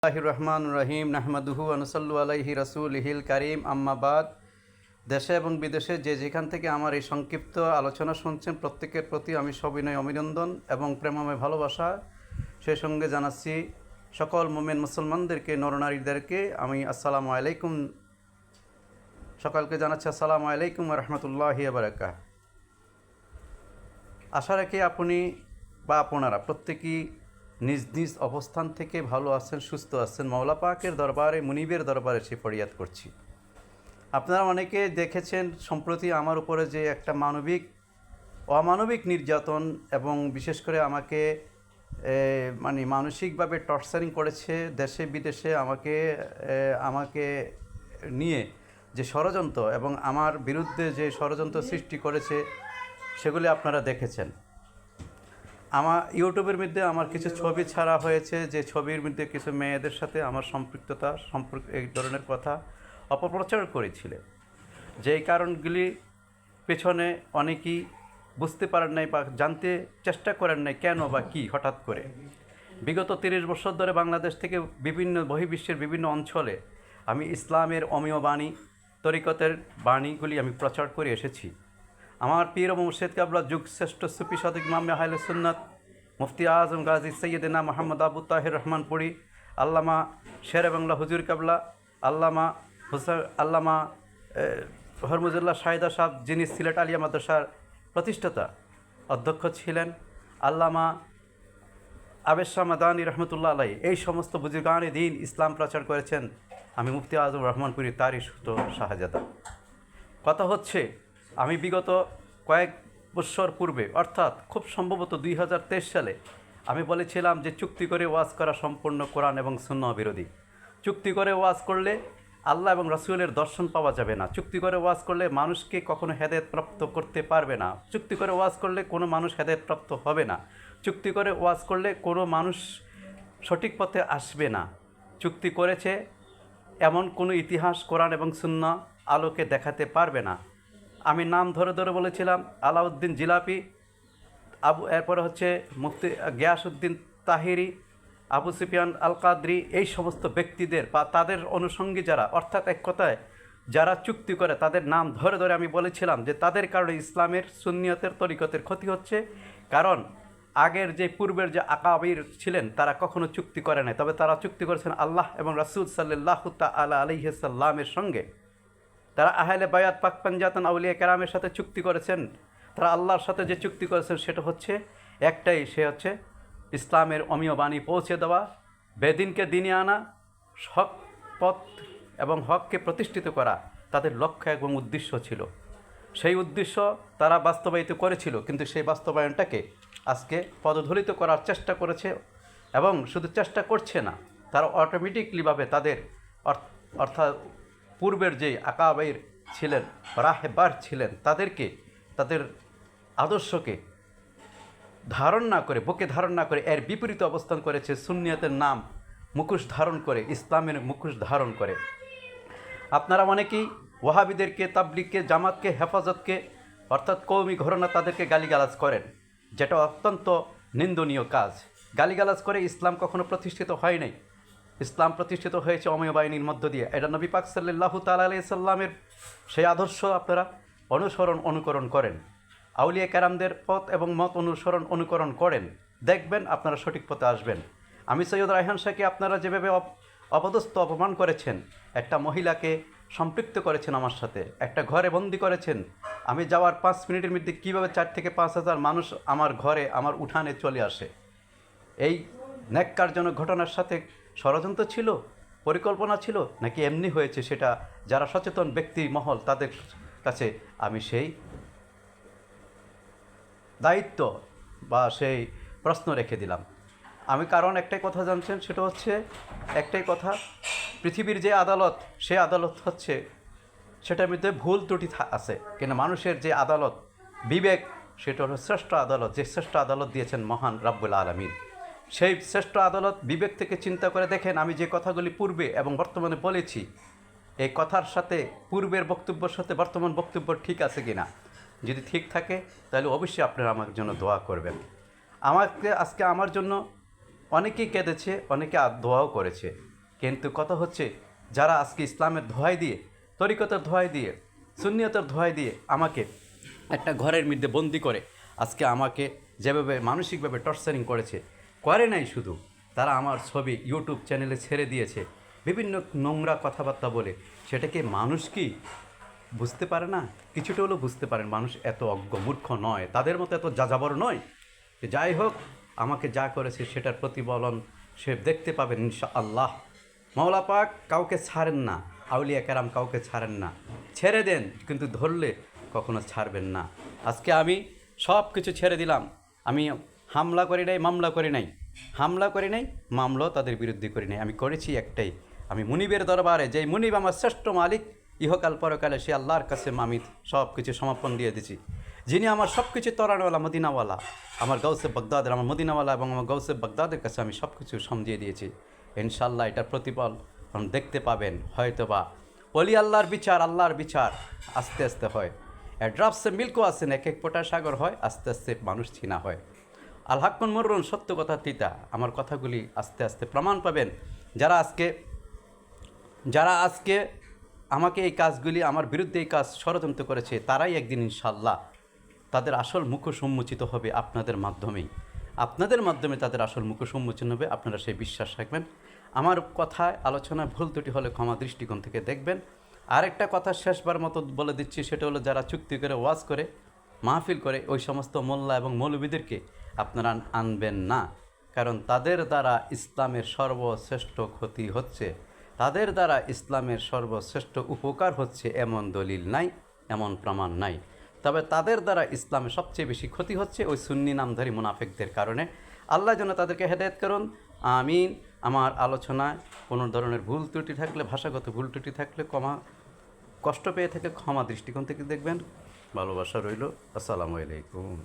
বিসমিল্লাহির রহমানির রহিম নাহমাদুহু ওয়া নুসাল্লি আলাইহি রাসূলিহিল কারীম আম্মা বাদ। দেশে এবং বিদেশে যে যেখান থেকে আমার এই সংক্ষিপ্ত আলোচনা শুনছেন প্রত্যেকের প্রতি আমি সবিনয় অভিনন্দন এবং প্রেমময় ভালোবাসা সেই সঙ্গে জানাচ্ছি সকল মুমিন মুসলমানদেরকে, নরনারীদেরকে আমি আসসালামু আলাইকুম, সকলকে জানাচ্ছি আসসালামু আলাইকুম ওয়া রাহমাতুল্লাহি ওয়া বারাকাতুহু। আশা রাখি আপনি বা আপনারা প্রত্যেকেই নিজ নিজ অবস্থান থেকে ভালো আছেন, সুস্থ আছেন। মাওলা পাকের দরবারে, মুনিবের দরবারে সে ফরিয়াদ করছি। আপনারা অনেকে দেখেছেন সম্প্রতি আমার উপরে যে একটা অমানবিক নির্যাতন এবং বিশেষ করে আমাকে মানসিকভাবে টর্চারিং করেছে দেশে বিদেশে, আমাকে নিয়ে যে ষড়যন্ত্র এবং আমার বিরুদ্ধে যে ষড়যন্ত্র সৃষ্টি করেছে সেগুলি আপনারা দেখেছেন। আমার ইউটিউবের মধ্যে আমার কিছু ছবি ছাড়া হয়েছে, যে ছবির মধ্যে কিছু মেয়েদের সাথে আমার সম্পর্ক এই ধরনের কথা অপপ্রচার করেছিলেন। যেই কারণগুলি পেছনে অনেকেই বুঝতে পারেন নাই বা জানতে চেষ্টা করেন নাই কেন বা কী হঠাৎ করে। বিগত 30 বছর ধরে বাংলাদেশ থেকে বিভিন্ন বহির্বিশ্বের বিভিন্ন অঞ্চলে আমি ইসলামের অমীয় বাণী, তরিকতের বাণীগুলি আমি প্রচার করে এসেছি। আমার পীর ও মুর্শিদ কাবলা যুগ শ্রেষ্ঠ সুফি সাদিক ইমাম আহলে সুন্নাত মুফতি আজম গাজী সৈয়দনা মোহাম্মদ আবু তাহের রহমানপুরী, আল্লামা শেরে বাংলা হুজুর কাবলা, আল্লামা হরমুজুল্লাহ শাহিদা সাহেব, যিনি সিলেট আলিয়া মাদ্রাসার প্রতিষ্ঠাতা অধ্যক্ষ ছিলেন, আল্লামা আবেদ শাহ মাদানী রহমতুল্লাহ আলাই, এই সমস্ত বুজুর্গানে দ্বীন ইসলাম প্রচার করেছেন আমি মুফতি আজম রহমানপুরী, তারই সুতো শাহজাদা। কথা হচ্ছে, আমি বিগত কয়েক বছর পূর্বে, অর্থাৎ খুব সম্ভবত 2023 সালে আমি বলেছিলাম যে চুক্তি করে ওয়াজ করা সম্পূর্ণ কোরআন এবং সুন্নাহ বিরোধী। চুক্তি করে ওয়াজ করলে আল্লাহ এবং রাসূলের দর্শন পাওয়া যাবে না। চুক্তি করে ওয়াজ করলে মানুষকে কখনো হেদায়েতপ্রাপ্ত করতে পারবে না। চুক্তি করে ওয়াজ করলে কোনো মানুষ হেদায়েতপ্রাপ্ত হবে না। চুক্তি করে ওয়াজ করলে কোনো মানুষ সঠিক পথে আসবে না। চুক্তি করেছে এমন কোনো ইতিহাস কোরআন এবং সুন্নাহ আলোকে দেখাতে পারবে না। আমি নাম ধরে ধরে বলেছিলাম, আলাউদ্দিন জিলাপি, এরপরে হচ্ছে মুফতি গিয়াসউদ্দিন তাহিরি, আবু সুফিয়ান আল কাদরি, এই সমস্ত ব্যক্তিদের বা তাদের অনুষঙ্গী যারা, অর্থাৎ এক কথায় যারা চুক্তি করে তাদের নাম ধরে ধরে আমি বলেছিলাম যে তাদের কারণে ইসলামের সুন্নিয়তের তরিকতের ক্ষতি হচ্ছে। কারণ আগের যে পূর্বের যে আকাবির ছিলেন তারা কখনো চুক্তি করে নাই, তবে তারা চুক্তি করেছেন আল্লাহ এবং রাসূল সাল্লাল্লাহু তাআলা আলাইহি সাল্লামের সঙ্গে। তারা আহলে বায়াত পাক পাঞ্জাতন আউলিয়া কেরামের সাথে চুক্তি করেছেন। তারা আল্লাহর সাথে যে চুক্তি করেছেন সেটা হচ্ছে একটাই, সে হচ্ছে ইসলামের অমীয় বাণী পৌঁছে দেওয়া, বেদিনকে দিনে আনা, হক পথ এবং হককে প্রতিষ্ঠিত করা তাদের লক্ষ্য এবং উদ্দেশ্য ছিল। সেই উদ্দেশ্য তারা বাস্তবায়িত করেছিল, কিন্তু সেই বাস্তবায়নটাকে আজকে পদধলিত করার চেষ্টা করেছে এবং শুধু চেষ্টা করছে না, তারা অটোমেটিকলিভাবে তাদের অর্থাৎ পূর্বের যে আকাবাইর ছিলেন, রাহেবার ছিলেন, তাদের আদর্শকে ধারণ না করে, বুকে ধারণ না করে এর বিপরীত অবস্থান করেছে। সুন্নিয়তের নাম মুখোশ ধারণ করে, ইসলামের মুখোশ ধারণ করে। আপনারা অনেকেই ওয়াহাবিদেরকে, তাবলিগকে, জামাতকে, হেফাজতকে অর্থাৎ কওমি ঘরানা তাদেরকে গালিগালাজ করেন, যেটা অত্যন্ত নিন্দনীয় কাজ। গালিগালাজ করে ইসলাম কখনো প্রতিষ্ঠিত হয় নাই। ইসলাম প্রতিষ্ঠিত হয়েছে অমীয় বাহিনীর মধ্য দিয়ে। এটা নবী পাক সাল্লাল্লাহু তাআলা আলাইহি সাল্লামের সেই আদর্শ আপনারা অনুকরণ করেন, আউলিয়া কেরামদের পথ এবং মত অনুকরণ করেন, দেখবেন আপনারা সঠিক পথে আসবেন। আমি সৈয়দ রায়হান শাহকে আপনারা যেভাবে অপদস্থ অপমান করেছেন, একটা মহিলাকে সম্পৃক্ত করেছেন আমার সাথে, একটা ঘরে বন্দি করেছেন, আমি যাওয়ার 5 মিনিটের মধ্যে কীভাবে 4 থেকে 5 হাজার মানুষ আমার ঘরে, আমার উঠানে চলে আসে, এই ন্যাক্কারজনক ঘটনার সাথে ষড়যন্ত্র ছিল, পরিকল্পনা ছিল, নাকি এমনি হয়েছে, সেটা যারা সচেতন ব্যক্তি মহল তাদের কাছে আমি সেই দায়িত্ব বা সেই প্রশ্ন রেখে দিলাম। আমি কারণ একটাই কথা জানছেন, সেটা হচ্ছে একটাই কথা, পৃথিবীর যে আদালত, সে আদালত হচ্ছে, সেটার মধ্যে ভুল ত্রুটি আছে, কিন্তু মানুষের যে আদালত, বিবেক, সেটা হলো শ্রেষ্ঠ আদালত, যে শ্রেষ্ঠ আদালত দিয়েছেন মহান রাব্বুল আলামিন। সেই শ্রেষ্ঠ আদালত বিবেক থেকে চিন্তা করে দেখেন, আমি যে কথাগুলি পূর্বে এবং বর্তমানে বলেছি, এই কথার সাথে, পূর্বের বক্তব্যের সাথে বর্তমান বক্তব্য ঠিক আছে কি না। যদি ঠিক থাকে তাহলে অবশ্যই আপনারা আমার জন্য দোয়া করবেন। আজকে আমার জন্য অনেকেই কেঁদেছে, অনেকে দোয়াও করেছে। কিন্তু কথা হচ্ছে যারা আজকে ইসলামের ধোয়াই দিয়ে, তরিকতের ধোয়াই দিয়ে, সুন্নিয়তের ধোয়াই দিয়ে আমাকে একটা ঘরের মধ্যে বন্দি করে আজকে আমাকে যেভাবে মানসিকভাবে টর্চারিং করেছে, করে নাই শুধু, তারা আমার ছবি ইউটিউব চ্যানেলে ছেড়ে দিয়েছে বিভিন্ন নোংরা কথাবার্তা বলে। সেটাকে মানুষ কি বুঝতে পারে না? কিছুটা হলেও বুঝতে পারেন, মানুষ এত অজ্ঞ মূর্খ নয়, তাদের মতো এত যাযাবর নয়। যাই হোক, আমাকে যা করেছে সেটার প্রতিফলন সে দেখতে পাবেন ইনশাআল্লাহ। মাওলা পাক কাউকে ছাড়েন না, আউলিয়া কেরাম কাউকে ছাড়েন না, ছেড়ে দেন কিন্তু ধরলে কখনো ছাড়বেন না। আজকে আমি সব কিছু ছেড়ে দিলাম। আমি হামলা করি নাই, মামলা করি নাই, হামলা করি নাই, মামলাও তাদের বিরুদ্ধে করি নাই। আমি করেছি একটাই, আমি মুনিবের দরবারে, যেই মুনিব আমার শ্রেষ্ঠ মালিক ইহকাল পরকালে, সে আল্লাহর কাছে আমি সব কিছু সমর্পণ দিয়ে দিছি। যিনি আমার সব কিছু তরানওয়ালা, মদিনাওয়ালা, আমার গৌসে বাগদাদের, আমার মদিনাওয়ালা এবং আমার গৌসে বাগদাদের কাছে আমি সব কিছু সমঝিয়ে দিয়েছি। ইনশাআল্লাহ এটার প্রতিফল দেখতে পাবেন। হয়তোবা অলি আল্লাহর বিচার, আল্লাহর বিচার আস্তে আস্তে হয়। ড্রাফসে মিল্কও আছেন, এক এক ফোঁটা সাগর হয়, আস্তে আস্তে মানুষ চিনা হয়। আল হাক্কুন মররুন, সত্য কথা তিতা। আমার কথাগুলি আস্তে আস্তে প্রমাণ পাবেন। যারা আজকে আমাকে এই কাজগুলি, আমার বিরুদ্ধে এই কাজ ষড়যন্ত্র করেছে, তারাই একদিন ইনশাআল্লাহ তাদের আসল মুখোশ উন্মোচিত হবে আপনাদের মাধ্যমেই। আপনাদের মাধ্যমে তাদের আসল মুখোশ উন্মোচন হবে, আপনারা সেই বিশ্বাস রাখবেন। আমার কথায় আলোচনায় ভুল ত্রুটি হলে ক্ষমা দৃষ্টিকোণ থেকে দেখবেন। আরেকটা কথা শেষবার মতো বলে দিচ্ছি, সেটা হলো যারা চুক্তি করে ওয়াজ করে, মাহফিল করে, ওই সমস্ত মোল্লা এবং মৌলবীদেরকে আপনারা আনবেন না। কারণ তাদের দ্বারা ইসলামের সর্বশ্রেষ্ঠ ক্ষতি হচ্ছে, তাদের দ্বারা ইসলামের সর্বশ্রেষ্ঠ উপকার হচ্ছে এমন দলিল নাই, এমন প্রমাণ নাই। তবে তাদের দ্বারা ইসলামের সবচেয়ে বেশি ক্ষতি হচ্ছে ওই সুন্নি নামধারী মুনাফিকদের কারণে। আল্লাহ যেন তাদেরকে হেদায়েত করুন, আমিন। আমার আলোচনায় কোনো ধরনের ভুল ত্রুটি থাকলে, ভাষাগত ভুল ত্রুটি থাকলে কষ্ট পেয়ে থেকে ক্ষমা দৃষ্টিকোণ থেকে দেখবেন। ভালোবাসা রইল। আসসালামু আলাইকুম।